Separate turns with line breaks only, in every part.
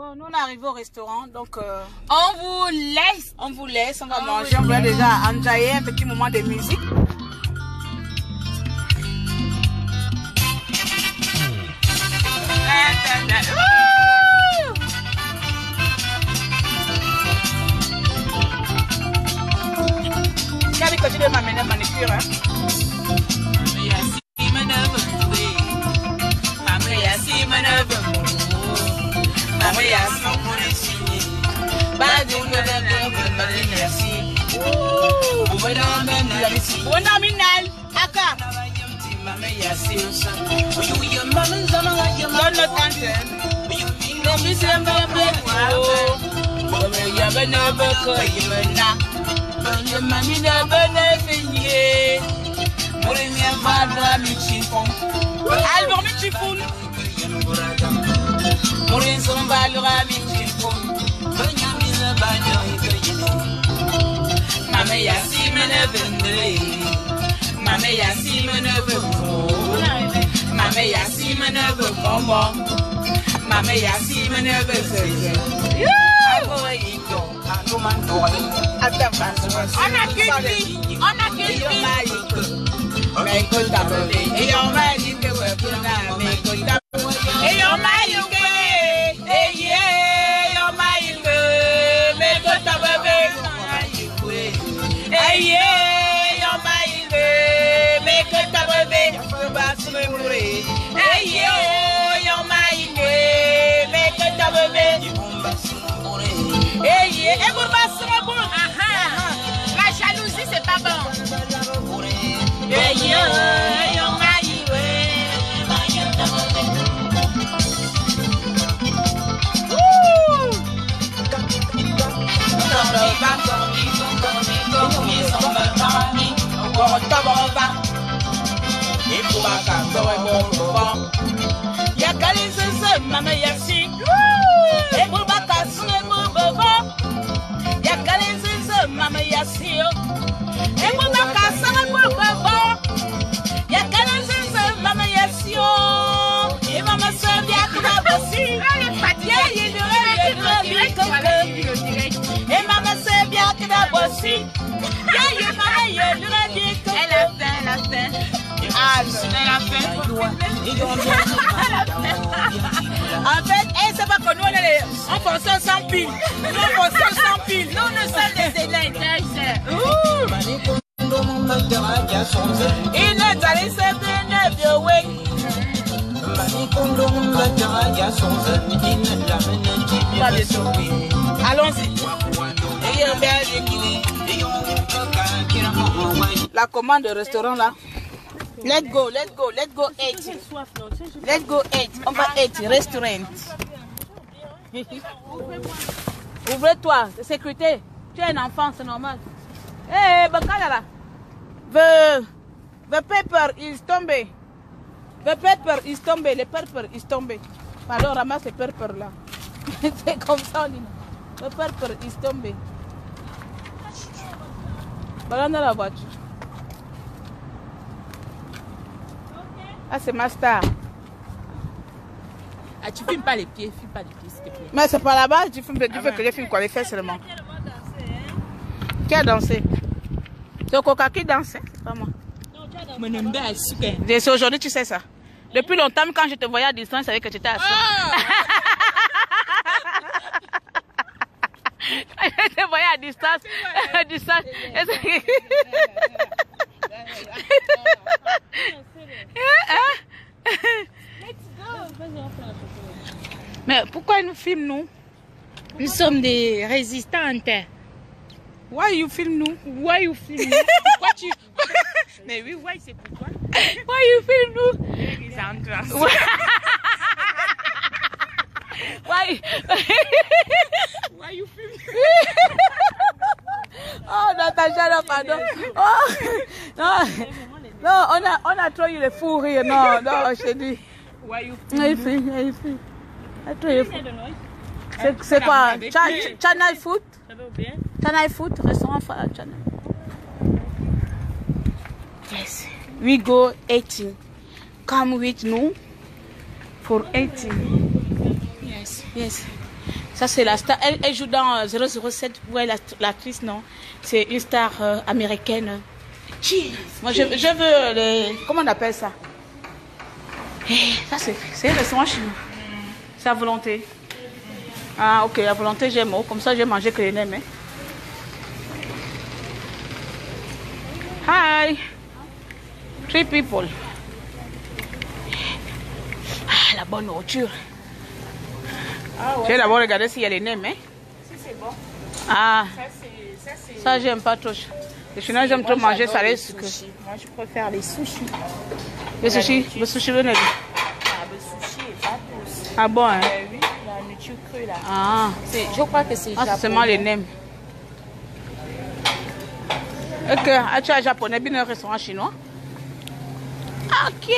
Bon, nous on est arrivé au restaurant, donc
on vous laisse.
On vous laisse, on va manger. On va déjà enjailler un petit moment de musique. Qu'est-ce que tu dois m'amener à manicure, hein?
La jalousie, c'est pas bon.
En fait, c'est pas que nous on fonctionne sans pile. Nous on fonctionne sans pile. Nous nous sommes des élèves. Allons-y. La commande de restaurant là. Let's go eat. Let's go eat. On va eat, restaurant. Ouvre-toi, sécurité. Tu es un enfant, c'est normal. Hey, Bakala. The paper is tombé. The paper is tombé. Le paper is tombé. Pardon, ramasse le paper là. C'est comme ça, on dit. The paper is tombé. Voilà dans la voiture. Ah, c'est ma star.
Ah, tu filmes pas les pieds, filme pas les pieds, s'il te plaît.
Mais c'est pas là-bas, tu filmes, tu fais que je filme quoi, les fesses seulement. Qui a dansé? C'est Coca qui danse, c'est pas moi. C'est aujourd'hui, tu sais ça. Depuis longtemps, quand je te voyais à distance, je savais que tu étais assis. Je te voyais à distance. À distance. Mais pourquoi ils nous filment, nous?
Nous sommes des résistantes.
Why you film nous?
Why you film nous? Pourquoi tu... Mais oui, why c'est pourquoi?
Why you film nous? Why?
Why you film?
Oh, Natacha, pardon. Oh, non, non, on a trop eu le fou rire. Non, non, je dis.
Why you film?
C'est quoi? Channel Food? Channel Food, restaurant Channel. Yes, we go eating. Come with nous for eating. Yes, yes. Ça, c'est la star. Elle joue dans 007. Ouais, l'actrice, non. C'est une star américaine. Moi, je veux les... Comment on appelle ça? Ça, c'est un restaurant chinois. C'est à volonté. Ah, ok, à volonté, j'aime. Comme ça, j'ai mangé que les nems. Hi. 3 people. Ah, la bonne nourriture. Ah, ouais, j'ai d'abord regardé s'il y a les nems. Si, c'est bon. Ah, ça, j'aime pas trop. Les Chinois, j'aime trop manger ça. Moi,
je préfère les sushis.
Les sushis, le sushi, le sushi
est pas tous.
Ah bon, hein?
Oui, la nourriture crue là.
Ah.
Je crois que c'est japonais.
C'est seulement les nems. Ok, tu as japonais, bien un restaurant chinois. Ah, ok.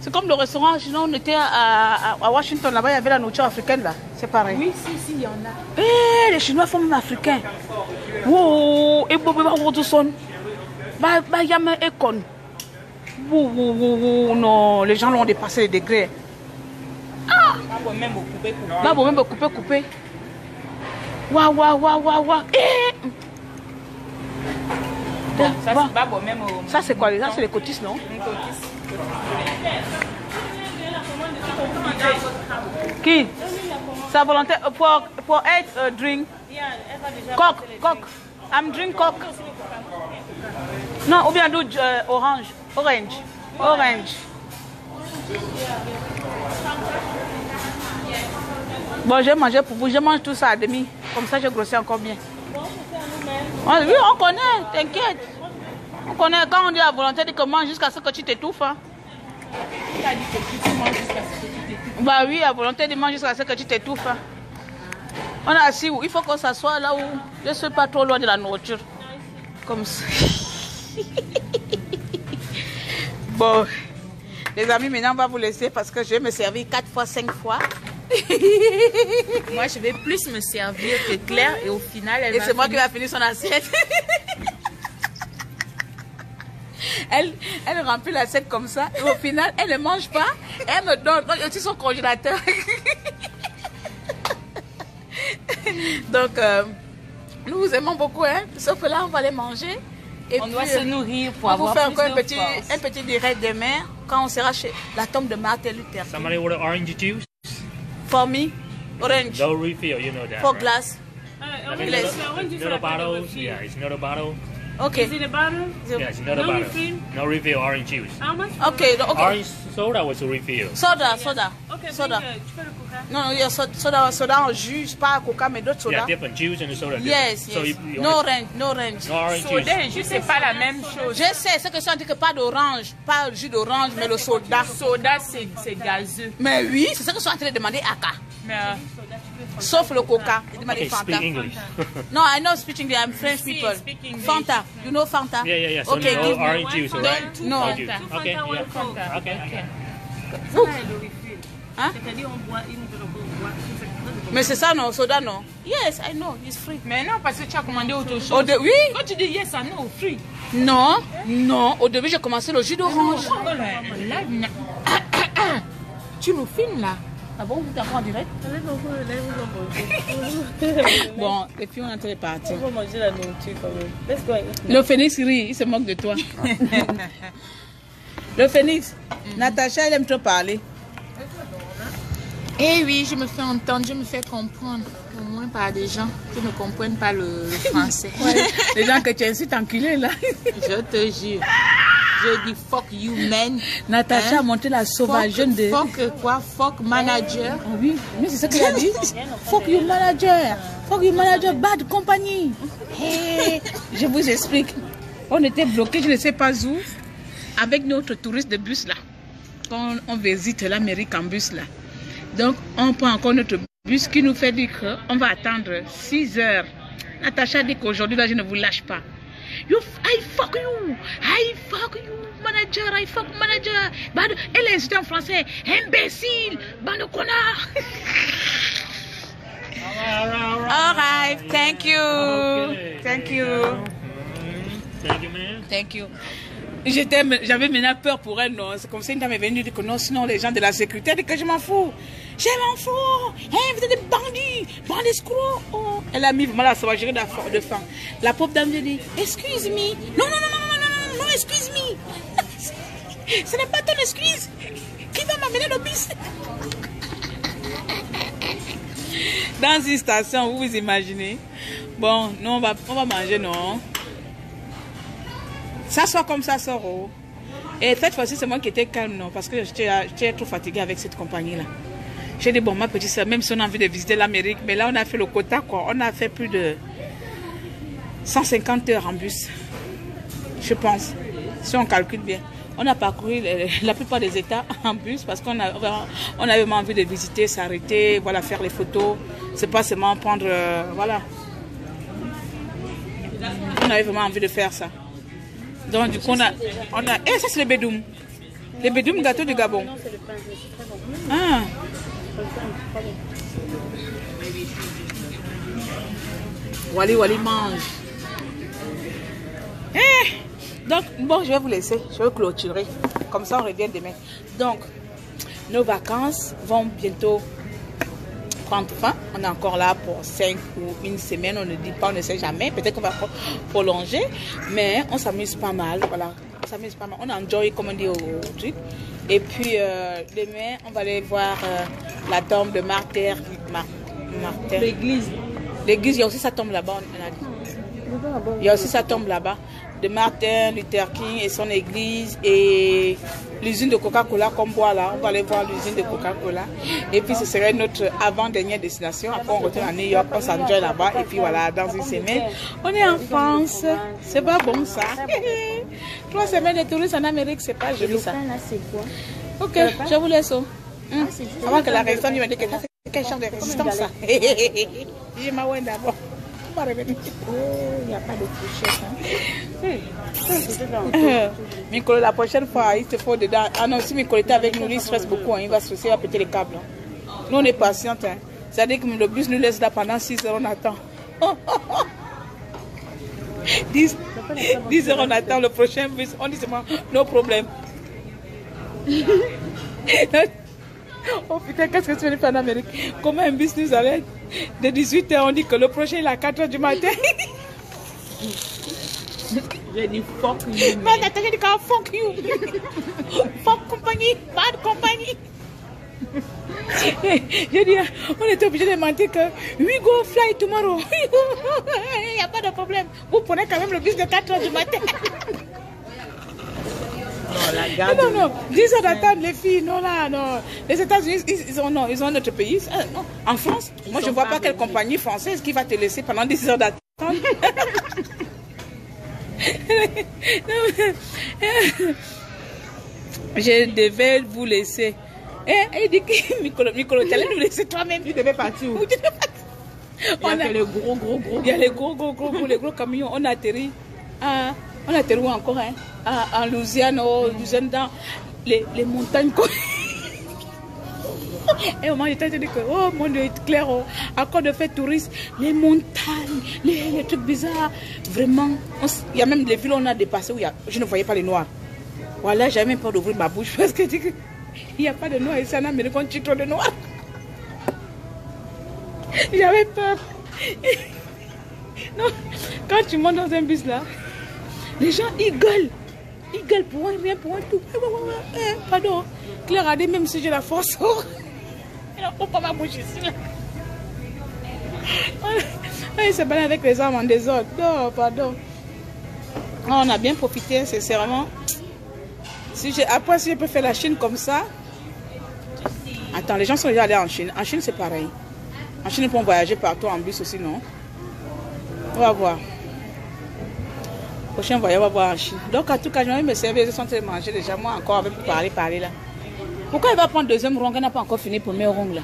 C'est comme le restaurant chinois, on était à Washington, là-bas, il y avait la nourriture africaine, là. C'est pareil.
Oui, si, il y en a.
Eh, les Chinois font même africain. Wow, et tout son. Yama Ekon. Non, les gens l'ont dépassé les degrés. Ah! Là, vous même couper. Waouh. Eh! Ça, c'est quoi? Ça, c'est les cotis, non? Qui? Ça volonté pour être drink. Coke. I'm drink coke. Non, ou bien d'où orange. Bon, j'ai mangé pour vous. Je mange tout ça à demi. Comme ça, je grossis encore bien. Oui, on connaît, t'inquiète. On connaît quand on dit à volonté de que mange jusqu'à ce que tu t'étouffes. Hein. Bah oui, à volonté de manger jusqu'à ce que tu t'étouffes. Hein. On est assis où? Il faut qu'on s'assoie là où je ne suis pas trop loin de la nourriture. Comme ça. Bon, les amis, maintenant on va vous laisser parce que je vais me servir 4 fois, 5 fois.
Moi, je vais plus me servir que Claire et au final, elle va
c'est moi qui vais finir son assiette. Elle remplit l'assiette comme ça et au final, elle ne mange pas. Elle me donne aussi son congélateur. Donc, nous vous aimons beaucoup, hein. Sauf que là, on va les manger. Et
on doit se nourrir pour avoir
faire
plus
encore
de
un petit direct demain quand on sera chez la tombe de Martin Luther.
Somebody order orange juice?
For me, orange.
No refill, you know that.
For
right?
glass.
Little bottles. Yeah, it's another bottle.
Okay.
Is it a bottle?
Yeah, it's another
No
bottle.
refill?
No refill orange juice.
How much?
Okay.
Orange soda was a refill.
Soda.
Okay,
Soda.
tu fais le coca?
Non, il y a soda en jus, pas coca, mais d'autres sodas.
Yeah, different juice and the soda.
Yes.
So you
No
only-
orange.
No orange juice.
Soda et jus, c'est pas la même chose.
Je sais, c'est que ça dit que pas d'orange, pas le jus d'orange, mais le soda.
Soda, c'est gazeux.
Mais oui, c'est ça que je suis en train de demander à Aka.
Mais,
Sauf le coca. Il demande
Okay,
Fanta.
speak English.
No, I know speaking English. I'm French people.
speak English.
Fanta. You know Fanta?
Yeah. So
Okay,
no
give me
orange juice, alright?
No.
No juice. Okay, yeah. Okay.
Hein?
C'est-à-dire, on boit une de bois.
Mais c'est ça, non? Soda, non? Yes, I know. It's free.
mais non, parce que tu as commandé autre chose.
Oui?
Quand tu dis yes, I know, free.
Non. Au début, j'ai commencé le jus d'orange.
Tu nous filmes là.
Ah bon, vous êtes encore en direct? Bon, et puis on est en train de partir.
On va manger la nourriture quand même. Let's go.
Le phénix rit, il se moque de toi. Le phénix, Natacha, elle aime trop parler.
Eh oui, je me fais entendre, je me fais comprendre. Au moins par des gens qui ne comprennent pas le français.
Les gens que tu incites enculés là.
Je te jure. Je dis fuck you man.
Natacha a monté la sauvageune de...
Fuck quoi? Fuck manager.
Ah oui, mais c'est ça qu'elle a dit. Fuck you manager. Fuck you manager, bad compagnie. Hey, je vous explique. On était bloqués, je ne sais pas où, avec notre touriste de bus là. Quand on visite l'Amérique en bus là. Donc, on prend encore notre bus qui nous fait dire qu'on va attendre 6 heures. Natacha dit qu'aujourd'hui, là, je ne vous lâche pas. I fuck you, manager, I fuck manager. Elle est insultée en français. Imbécile, bande de connards. All right, thank you.
Okay.
Thank you.
Thank you, man.
Thank you. J'avais maintenant peur pour elle, non. C'est comme ça, une dame est venue dire que non, sinon les gens de la sécurité, elle dit que je m'en fous. Je m'en fous. Hey, vous êtes des bandits, bandits escrocs. Oh. Elle a mis vraiment la sauvagerie de faim. La pauvre dame lui dit, excuse me. Non, non, non, non, non, non, non, excuse me. Ce n'est pas ton excuse. Qui va m'amener le bus? Dans une station, vous vous imaginez. Bon, nous on va manger, non. Ça sort comme ça sort. Oh. Et cette fois-ci, c'est moi qui étais calme, non, parce que j'étais trop fatiguée avec cette compagnie-là. J'ai dit, bon, ma petite soeur, même si on a envie de visiter l'Amérique, mais là, on a fait le quota, quoi. On a fait plus de 150 heures en bus, je pense, si on calcule bien. On a parcouru la plupart des États en bus parce qu'on avait vraiment envie de visiter, s'arrêter, voilà, faire les photos. C'est pas seulement prendre, voilà. On avait vraiment envie de faire ça. Donc du coup, on a et ça c'est le bédoum. Le bédoum gâteau du Gabon.
Non, c'est le pain, mais c'est très bon.
Ah.
Le pain est très bon.
Wally mange. Donc, bon, je vais vous laisser. Je vais clôturer. Comme ça, on revient demain. Donc, nos vacances vont bientôt prendre fin. On est encore là pour 5 ou une semaine. On ne dit pas, on ne sait jamais. Peut-être qu'on va prolonger. Mais on s'amuse pas mal. Voilà. On s'amuse pas mal. On enjoy, comme on dit au truc. Et puis, demain, on va aller voir la tombe de Martyr.
L'église.
L'église, il y a aussi sa tombe là-bas, on a dit. Il y a aussi sa tombe là-bas. De Martin Luther King et son église et l'usine de Coca-Cola qu'on boit là. On va aller voir l'usine de Coca-Cola. Et puis ce serait notre avant-dernière destination. Après on retourne à New York, on s'enjoy là-bas. Et puis voilà, dans une semaine, on est en France. C'est pas bon ça. 3 semaines de tourisme en Amérique, c'est pas joli ça.
Là, c'est quoi?
Ok, je vous laisse. Avant que la résistance me dise que quel genre de résistance ça. Je m'avoue d'abord. Oh,
il n'y a pas de fourchette.
Micro, la prochaine fois, il te faut dedans. Ah non, si Micro était avec nous, il stresse beaucoup. Hein. Il va se soucier, il va péter les câbles. Hein. Nous, on est patiente. Hein. C'est-à-dire que le bus nous laisse là pendant 6 heures, on attend. 10 heures, on attend le prochain bus. On dit seulement, no problème. Oh putain, qu'est-ce que tu veux faire en Amérique? Comment un bus nous arrête de 18h, on dit que le prochain il est à 4h du matin.
J'ai dit fuck you.
Mais attends, j'ai dit fuck you. Fuck compagnie, bad compagnie. J'ai dit, on était obligé de mentir que we go fly tomorrow. Il n'y a pas de problème. Vous prenez quand même le bus de 4h du matin. Non, 10 heures d'attente, les filles, non, là, non. Les États-Unis, ils ont notre pays. Non. En France, moi, je ne vois pas quelle compagnie française qui va te laisser pendant 10 heures d'attente. Je devais vous laisser. Et il dit que Micolo, tu allais nous laisser toi-même.
Tu devais partir où? Il y a les gros.
Il y a les gros camions. On a atterri. On a atterri où encore, hein? En Louisiane, dans les montagnes. Et au moment j'étais dit que, oh mon Dieu, clair, encore de fait touriste, les montagnes, les trucs bizarres. Vraiment, il y a même des villes où on a dépassé où je ne voyais pas les noirs. Voilà, j'avais même peur d'ouvrir ma bouche parce que il n'y a pas de noirs ici en Amérique, on tue trop de noirs. J'avais peur. Non, quand tu montes dans un bus là, les gens ils gueulent. Ils gueulent pour rien, pour un tout. Pardon. Claire a dit, même si j'ai la force, elle n'a pas ma bouche ici. Il se balade avec les armes en désordre. Non, pardon. On a bien profité, sincèrement. Après, si je peux faire la Chine comme ça. Attends, les gens sont déjà allés en Chine. En Chine, c'est pareil. En Chine, ils peuvent voyager partout en bus aussi, non? On va voir. Prochain voyage, on va voir en Chine. Donc, en tout cas, je vais me servir. Ils sont en train de manger déjà. Moi, encore, avec parler là. Pourquoi il va prendre deuxième ronde? Elle n'a pas encore fini premier ronde là.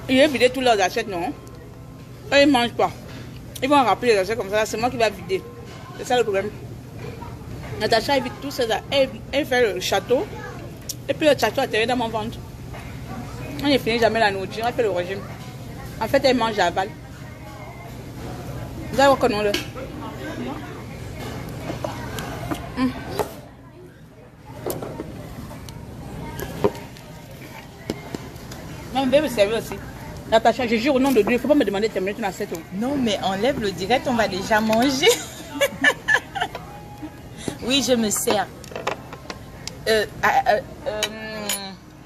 Il a vidé tous leurs assiettes, non? Et ils ne mangent pas. Ils vont rappeler les assiettes comme ça. C'est moi qui vais vider. C'est ça le problème. Natacha évite tout ça. Elle fait le château. Et puis le château a atterri dans mon ventre. On n'est fini jamais la nourriture. Elle fait le régime. En fait, elle mange à aval. Vous allez voir comment le. Non, mais me servir aussi. Natacha, je jure au nom de Dieu, il ne faut pas me demander de terminer ton assiette.
Non, mais enlève le direct, on va déjà manger. Oui, je me sers.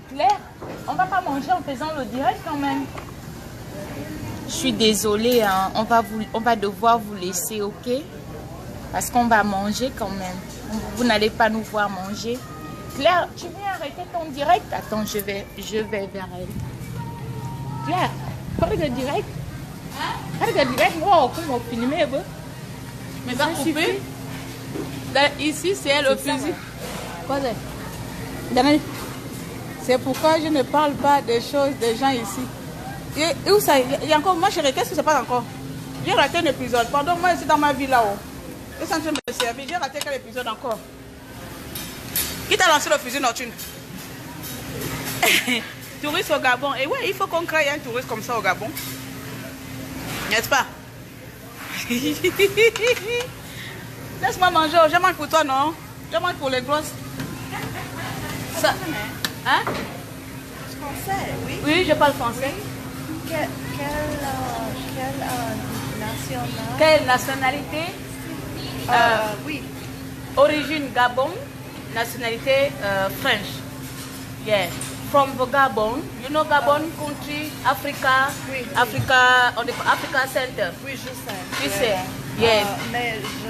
Claire, on va pas manger en faisant le direct quand même. Je suis désolée, hein. On va devoir vous laisser, ok? Parce qu'on va manger quand même. Vous n'allez pas nous voir manger. Claire, tu veux arrêter ton direct? Attends, je vais vers elle. Claire, arrête le direct. Arrête le direct. Wow, comment filmer?
Mais ça couper. Ici, c'est elle le fusil. C'est pourquoi je ne parle pas des choses des gens ici. Et où ça? Il y a encore, moi chérie, qu'est-ce qui se passe encore? J'ai raté un épisode. Pardon, moi ici dans ma vie là-haut. Je suis en train de me servir. J'ai raté quel épisode encore? Qui t'a lancé le fusil nocturne? Touriste au Gabon. Et ouais, il faut qu'on crée un touriste comme ça au Gabon. N'est-ce pas? Laisse-moi manger. Je mange pour toi, non? Je mange pour les grosses. Ça. Hein?
Français, oui.
Oui, je parle français. Quelle nationalité?
Oui.
Origine Gabon, nationalité French. Yeah. From the Gabon, you know Gabon country, Africa,
Oui.
Africa, on the Africa Center.
Oui, je sais.
Tu sais? Yes.
Mais je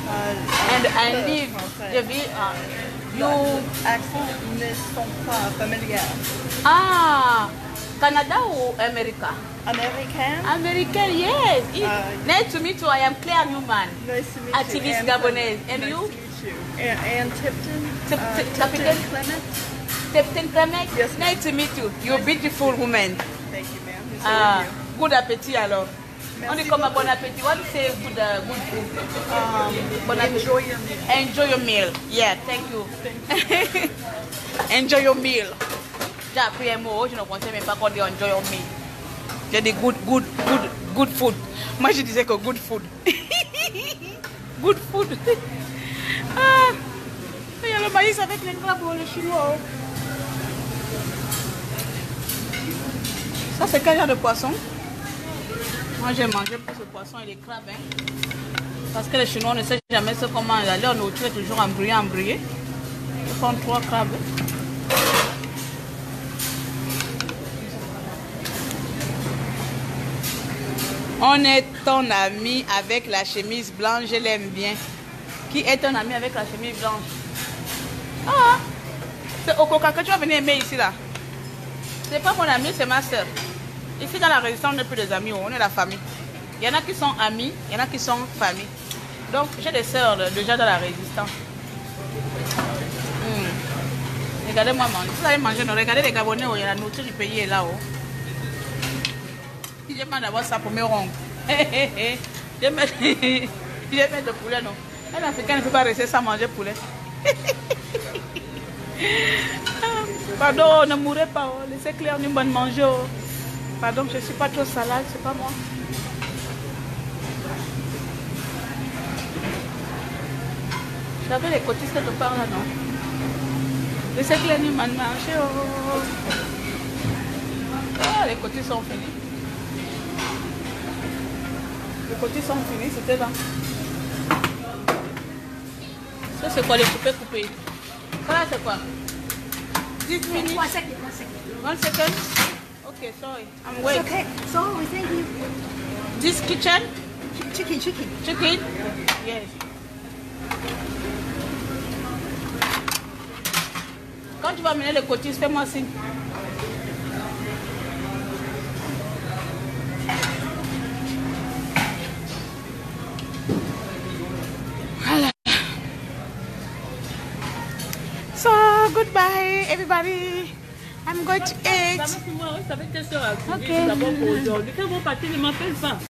parle
And I
peu
live,
français.
je vis you.
Accents ne sont pas familiers.
Ah, Canada ou America?
Américain.
American, yes. Nice to meet you. I am Claire Newman,
Nice to meet
activist
you.
Gabonese. And
Nice
you?
to meet you. And Tipton.
Captain
Clement.
Captain Clement?
Yes, ma'am.
Nice to meet you. You're a beautiful woman.
Thank you, ma'am. So
Ah,
are you.
good appétit alors.
Merci
On dit comme un
beaucoup.
bon appétit. What do you say good, good food? Bon appétit.
Enjoy your meal.
Enjoy your meal. Yeah, thank you. Enjoy your meal. J'ai appris un mot, je ne pensais même pas qu'on dit enjoy your meal. J'ai dit good food. Moi je disais que good food. Good food. Ah, il y a le maïs avec les crabes, le chinois. Ça c'est quel genre de poisson? Moi j'ai mangé pour ce poisson et les crabes. Hein. Parce que les Chinois ne savent jamais ce qu'on mange. Leur nourriture est toujours embrouillée. Ils font 3 crabes. On est ton ami avec la chemise blanche, je l'aime bien. Qui est ton ami avec la chemise blanche? Ah, c'est Okoka que tu vas venir aimer ici là. C'est pas mon ami, c'est ma soeur. Ici dans la résistance, on n'est plus des amis, on est la famille. Il y en a qui sont amis, il y en a qui sont famille. Donc j'ai des soeurs déjà dans la résistance. Regardez-moi manger. Vous allez manger, non? Regardez les Gabonais, il y a la nourriture du pays est là-haut. Je vais d'abord ça pour mes ronds. Je vais mettre le poulet, non. Un Africain ne peut pas rester sans manger poulet. Pardon, ne mourrez pas. Oh. Laissez Claire Newman manger. Oh. Pardon, je ne suis pas trop salade, c'est pas moi. J'avais les cotistes de par là, non? Laissez Claire Newman manger. Oh. Ah, les cotistes sont finis. Les côtés sont finis, c'était là. Ça c'est quoi les coupés? Ça c'est quoi? 10 minutes. 1 second. 1 second? Okay, sorry. I'm waiting.
Okay, sorry, thank you.
This kitchen?
Chicken.
Chicken? Yes. Quand tu vas amener les côtés, fais-moi signe. So, goodbye, everybody. I'm going to eat.
Ça va, c'est moi, je savais que ça.
Ok.
D'abord pour aujourd'hui. Quand vous partez, ne m'appelle pas.